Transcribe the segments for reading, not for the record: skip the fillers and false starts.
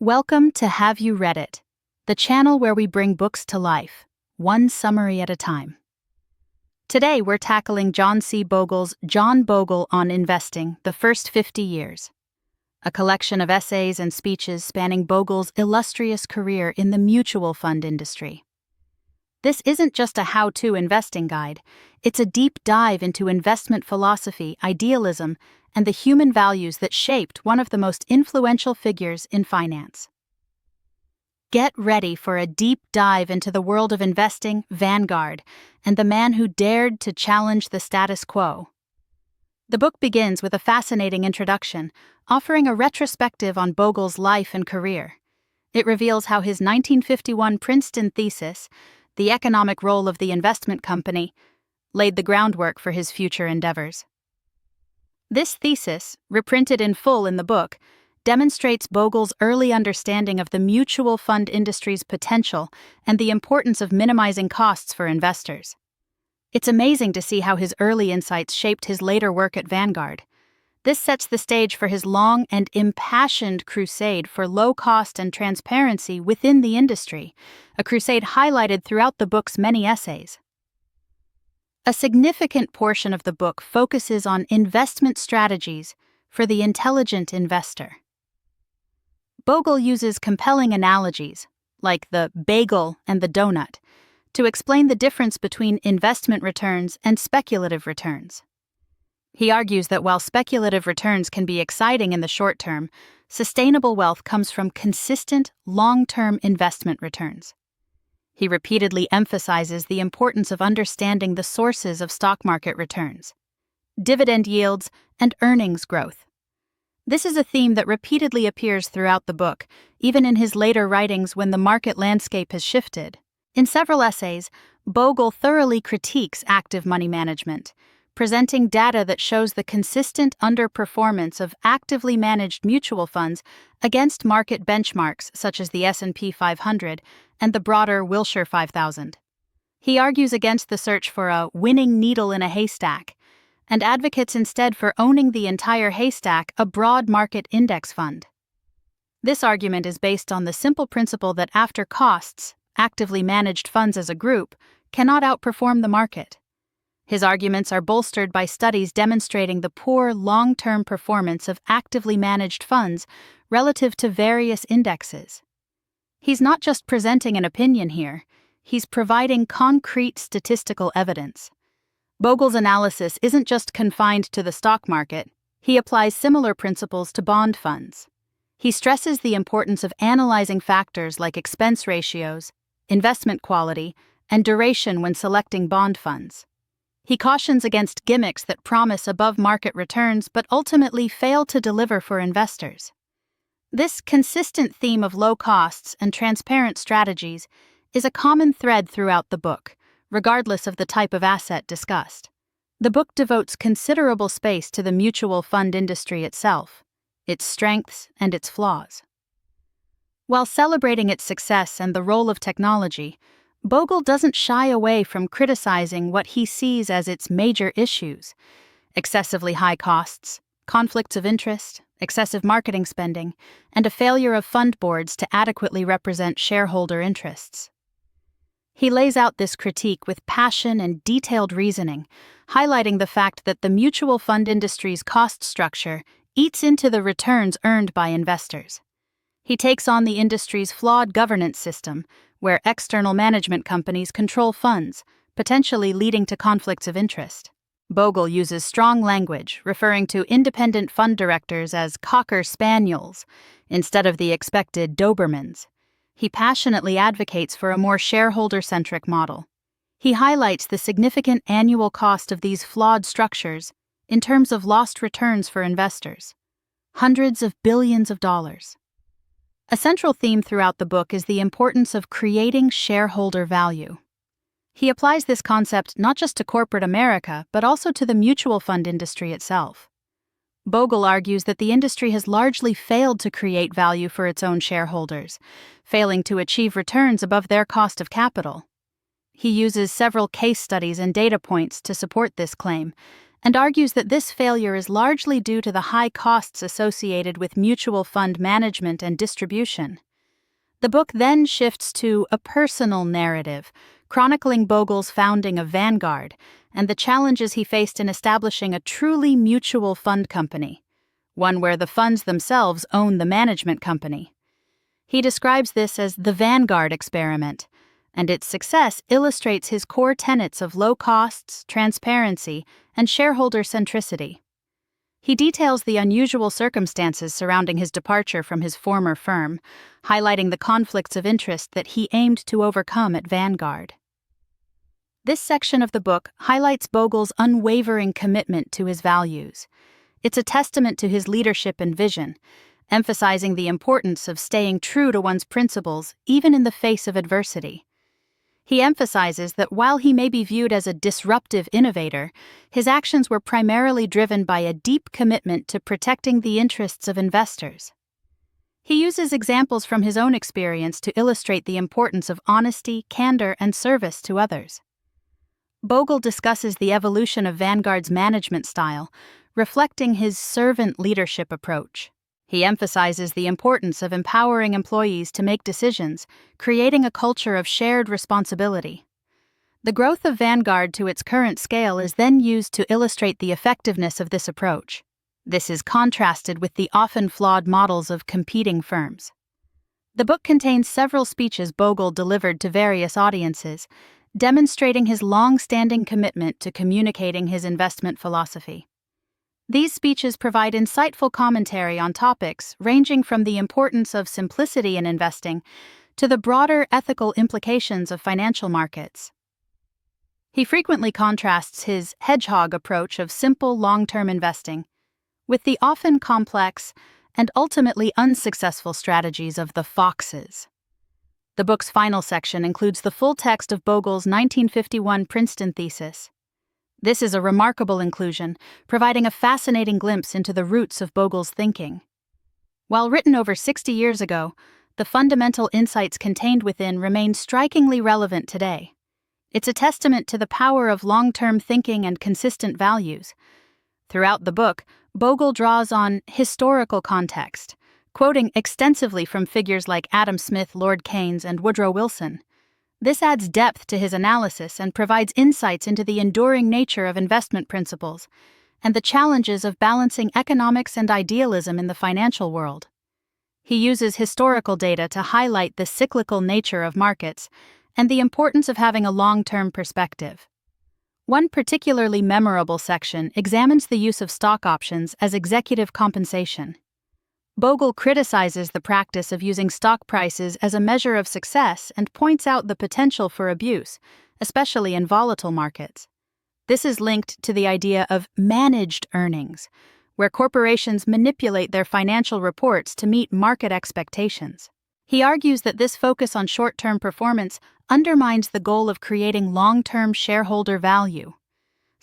Welcome to Have You Read It, the channel where we bring books to life, one summary at a time. Today we're tackling John C. Bogle's John Bogle on Investing, the First 50 Years, a collection of essays and speeches spanning Bogle's illustrious career in the mutual fund industry. This isn't just a how-to investing guide, it's a deep dive into investment philosophy, idealism, and the human values that shaped one of the most influential figures in finance. Get ready for a deep dive into the world of investing, Vanguard, and the man who dared to challenge the status quo. The book begins with a fascinating introduction, offering a retrospective on Bogle's life and career. It reveals how his 1951 Princeton thesis, The Economic Role of the Investment Company, laid the groundwork for his future endeavors. This thesis, reprinted in full in the book, demonstrates Bogle's early understanding of the mutual fund industry's potential and the importance of minimizing costs for investors. It's amazing to see how his early insights shaped his later work at Vanguard. This sets the stage for his long and impassioned crusade for low cost and transparency within the industry, a crusade highlighted throughout the book's many essays. A significant portion of the book focuses on investment strategies for the intelligent investor. Bogle uses compelling analogies, like the bagel and the donut, to explain the difference between investment returns and speculative returns. He argues that while speculative returns can be exciting in the short term, sustainable wealth comes from consistent, long-term investment returns. He repeatedly emphasizes the importance of understanding the sources of stock market returns, dividend yields, and earnings growth. This is a theme that repeatedly appears throughout the book, even in his later writings when the market landscape has shifted. In several essays, Bogle thoroughly critiques active money management, presenting data that shows the consistent underperformance of actively managed mutual funds against market benchmarks such as the S&P 500 and the broader Wilshire 5000. He argues against the search for a winning needle in a haystack and advocates instead for owning the entire haystack, a broad market index fund. This argument is based on the simple principle that after costs, actively managed funds as a group cannot outperform the market. His arguments are bolstered by studies demonstrating the poor long-term performance of actively managed funds relative to various indexes. He's not just presenting an opinion here, he's providing concrete statistical evidence. Bogle's analysis isn't just confined to the stock market, he applies similar principles to bond funds. He stresses the importance of analyzing factors like expense ratios, investment quality, and duration when selecting bond funds. He cautions against gimmicks that promise above-market returns but ultimately fail to deliver for investors. This consistent theme of low costs and transparent strategies is a common thread throughout the book, regardless of the type of asset discussed. The book devotes considerable space to the mutual fund industry itself, its strengths and its flaws. While celebrating its success and the role of technology, Bogle doesn't shy away from criticizing what he sees as its major issues: excessively high costs, conflicts of interest, excessive marketing spending, and a failure of fund boards to adequately represent shareholder interests. He lays out this critique with passion and detailed reasoning, highlighting the fact that the mutual fund industry's cost structure eats into the returns earned by investors. He takes on the industry's flawed governance system, where external management companies control funds, potentially leading to conflicts of interest. Bogle uses strong language, referring to independent fund directors as Cocker Spaniels instead of the expected Dobermans. He passionately advocates for a more shareholder-centric model. He highlights the significant annual cost of these flawed structures in terms of lost returns for investors: hundreds of billions of dollars. A central theme throughout the book is the importance of creating shareholder value. He applies this concept not just to corporate America, but also to the mutual fund industry itself. Bogle argues that the industry has largely failed to create value for its own shareholders, failing to achieve returns above their cost of capital. He uses several case studies and data points to support this claim, and argues that this failure is largely due to the high costs associated with mutual fund management and distribution. The book then shifts to a personal narrative, chronicling Bogle's founding of Vanguard and the challenges he faced in establishing a truly mutual fund company, one where the funds themselves own the management company. He describes this as the Vanguard experiment, and its success illustrates his core tenets of low costs, transparency, and shareholder centricity. He details the unusual circumstances surrounding his departure from his former firm, highlighting the conflicts of interest that he aimed to overcome at Vanguard. This section of the book highlights Bogle's unwavering commitment to his values. It's a testament to his leadership and vision, emphasizing the importance of staying true to one's principles even in the face of adversity. He emphasizes that while he may be viewed as a disruptive innovator, his actions were primarily driven by a deep commitment to protecting the interests of investors. He uses examples from his own experience to illustrate the importance of honesty, candor, and service to others. Bogle discusses the evolution of Vanguard's management style, reflecting his servant leadership approach. He emphasizes the importance of empowering employees to make decisions, creating a culture of shared responsibility. The growth of Vanguard to its current scale is then used to illustrate the effectiveness of this approach. This is contrasted with the often flawed models of competing firms. The book contains several speeches Bogle delivered to various audiences, demonstrating his long-standing commitment to communicating his investment philosophy. These speeches provide insightful commentary on topics ranging from the importance of simplicity in investing to the broader ethical implications of financial markets. He frequently contrasts his hedgehog approach of simple long-term investing with the often complex and ultimately unsuccessful strategies of the foxes. The book's final section includes the full text of Bogle's 1951 Princeton thesis. This is a remarkable inclusion, providing a fascinating glimpse into the roots of Bogle's thinking. While written over 60 years ago, the fundamental insights contained within remain strikingly relevant today. It's a testament to the power of long-term thinking and consistent values. Throughout the book, Bogle draws on historical context, quoting extensively from figures like Adam Smith, Lord Keynes, and Woodrow Wilson. This adds depth to his analysis and provides insights into the enduring nature of investment principles and the challenges of balancing economics and idealism in the financial world. He uses historical data to highlight the cyclical nature of markets and the importance of having a long-term perspective. One particularly memorable section examines the use of stock options as executive compensation. Bogle criticizes the practice of using stock prices as a measure of success and points out the potential for abuse, especially in volatile markets. This is linked to the idea of managed earnings, where corporations manipulate their financial reports to meet market expectations. He argues that this focus on short-term performance undermines the goal of creating long-term shareholder value.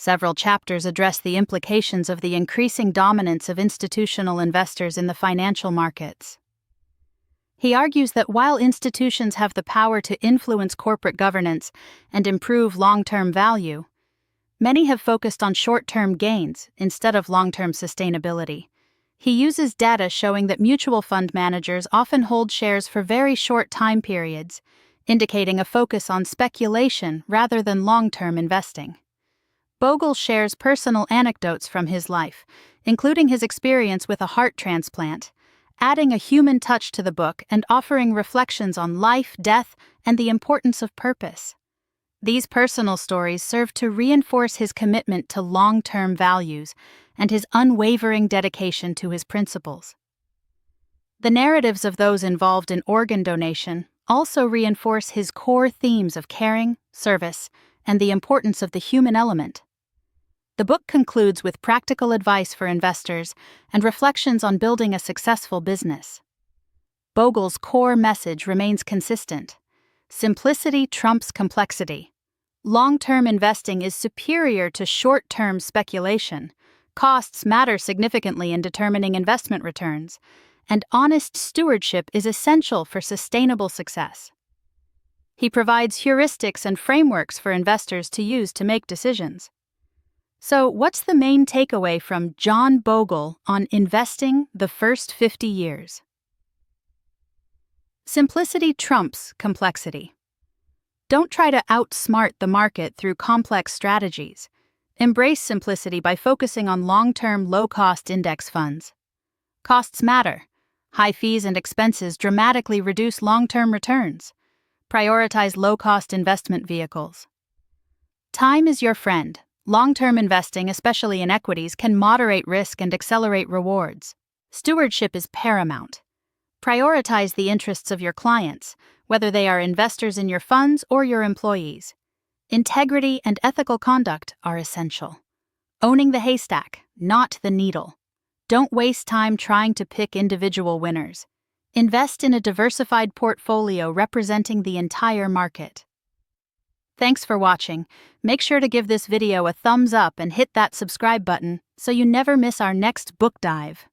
Several chapters address the implications of the increasing dominance of institutional investors in the financial markets. He argues that while institutions have the power to influence corporate governance and improve long-term value, many have focused on short-term gains instead of long-term sustainability. He uses data showing that mutual fund managers often hold shares for very short time periods, indicating a focus on speculation rather than long-term investing. Bogle shares personal anecdotes from his life, including his experience with a heart transplant, adding a human touch to the book and offering reflections on life, death, and the importance of purpose. These personal stories serve to reinforce his commitment to long-term values and his unwavering dedication to his principles. The narratives of those involved in organ donation also reinforce his core themes of caring, service, and the importance of the human element. The book concludes with practical advice for investors and reflections on building a successful business. Bogle's core message remains consistent. Simplicity trumps complexity. Long-term investing is superior to short-term speculation. Costs matter significantly in determining investment returns, and honest stewardship is essential for sustainable success. He provides heuristics and frameworks for investors to use to make decisions. So, what's the main takeaway from John Bogle on investing the first 50 years? Simplicity trumps complexity. Don't try to outsmart the market through complex strategies. Embrace simplicity by focusing on long-term, low-cost index funds. Costs matter. High fees and expenses dramatically reduce long-term returns. Prioritize low-cost investment vehicles. Time is your friend. Long-term investing, especially in equities, can moderate risk and accelerate rewards. Stewardship is paramount. Prioritize the interests of your clients, whether they are investors in your funds or your employees. Integrity and ethical conduct are essential. Owning the haystack, not the needle. Don't waste time trying to pick individual winners. Invest in a diversified portfolio representing the entire market. Thanks for watching. Make sure to give this video a thumbs up and hit that subscribe button so you never miss our next book dive.